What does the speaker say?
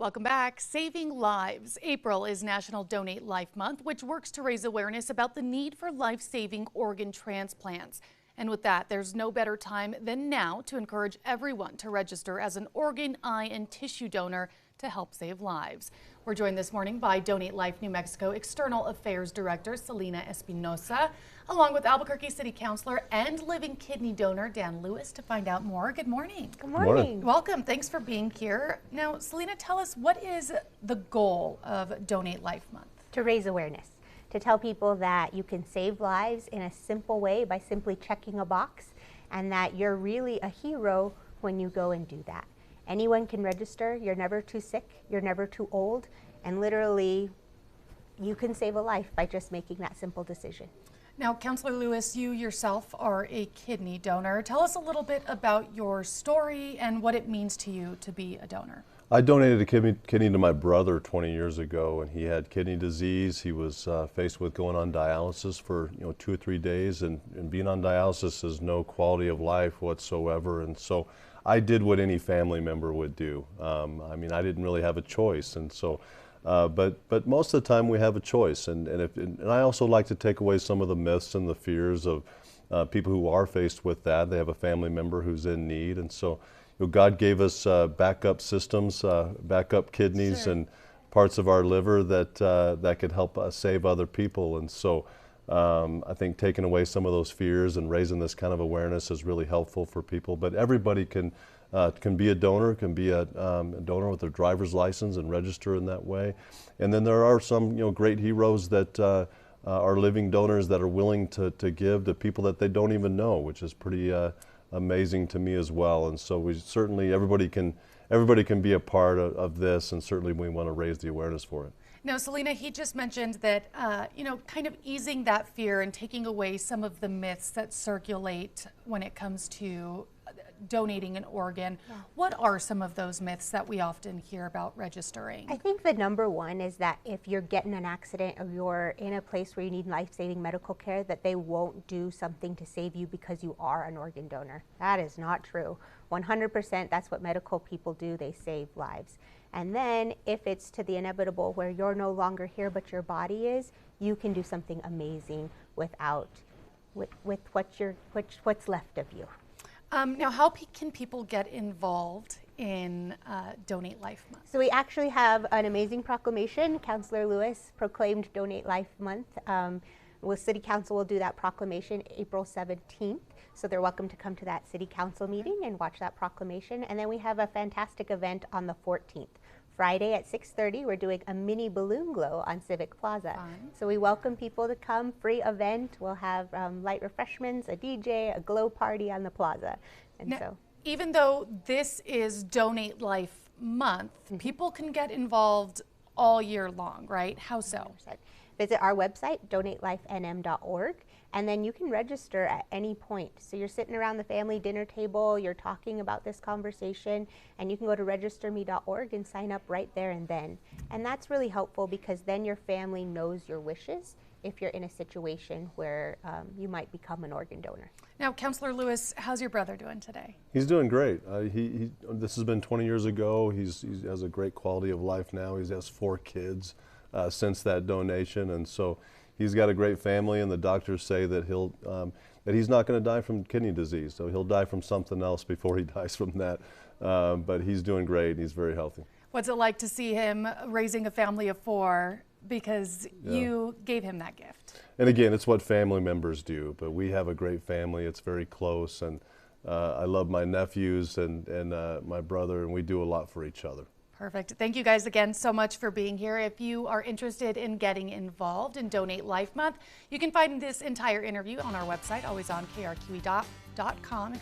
Welcome back. Saving lives. April is National Donate Life Month, which works to raise awareness about the need for life-saving organ transplants. And with that, there's no better time than now to encourage everyone to register as an organ, eye, and tissue donor to help save lives. We're joined this morning by Donate Life New Mexico External Affairs Director Selena Espinosa, along with Albuquerque City Councilor and living kidney donor Dan Lewis to find out more. Good morning. Good morning. Welcome. Thanks for being here. Now, Selena, tell us, what is the goal of Donate Life Month? To raise awareness, to tell people that you can save lives in a simple way by simply checking a box, and that you're really a hero when you go and do that. Anyone can register. You're never too sick, you're never too old, and literally you can save a life by just making that simple decision. Now, Councilor Lewis, you yourself are a kidney donor. Tell us a little bit about your story and what it means to you to be a donor. I donated a kidney to my brother 20 years ago, and he had kidney disease. He was faced with going on dialysis for 2 or 3 days, and being on dialysis is no quality of life whatsoever. And so I did what any family member would do. I mean, I didn't really have a choice, and so. But most of the time we have a choice, and I also like to take away some of the myths and the fears of people who are faced with that. They have a family member who's in need, and so God gave us backup systems, backup kidneys, Sure. and parts of our liver that could help us save other people. And so I think taking away some of those fears and raising this kind of awareness is really helpful for people. But everybody can be a donor, can be a donor with their driver's license and register in that way. And then there are some great heroes that are living donors that are willing to give to people that they don't even know, which is pretty amazing to me as well. And so we certainly, everybody can be a part of this, and certainly we want to raise the awareness for it. Now, Selena, he just mentioned that, kind of easing that fear and taking away some of the myths that circulate when it comes to donating an organ. Yeah. What are some of those myths that we often hear about registering? I think the number one is that if you're getting an accident or you're in a place where you need life-saving medical care, that they won't do something to save you because you are an organ donor. That is not true. 100% that's what medical people do. They save lives. And then if it's to the inevitable where you're no longer here but your body is, you can do something amazing with what's left of you. Now, how can people get involved in Donate Life Month? So we actually have an amazing proclamation. Councilor Lewis proclaimed Donate Life Month. City Council will do that proclamation April 17th. So they're welcome to come to that City Council meeting and watch that proclamation. And then we have a fantastic event on the 14th. Friday at 6:30, we're doing a mini balloon glow on Civic Plaza. Fun. So we welcome people to come, free event. We'll have light refreshments, a DJ, a glow party on the plaza. And now, even though this is Donate Life Month, people can get involved all year long, right? How so? 100%. Visit our website, donatelifenm.org, and then you can register at any point. So you're sitting around the family dinner table, you're talking about this conversation, and you can go to registerme.org and sign up right there and then. And that's really helpful because then your family knows your wishes if you're in a situation where you might become an organ donor. Now, Councilor Lewis, how's your brother doing today? He's doing great. This has been 20 years ago. He has a great quality of life now. He has 4 kids since that donation, and so he's got a great family. And the doctors say that that he's not going to die from kidney disease. So he'll die from something else before he dies from that. But he's doing great. He's very healthy. What's it like to see him raising a family of 4? Because you gave him that gift. And again, it's what family members do, but we have a great family. It's very close, and I love my nephews and my brother, and we do a lot for each other. Perfect. Thank you guys again so much for being here. If you are interested in getting involved in Donate Life Month, you can find this entire interview on our website, always on krqe.com.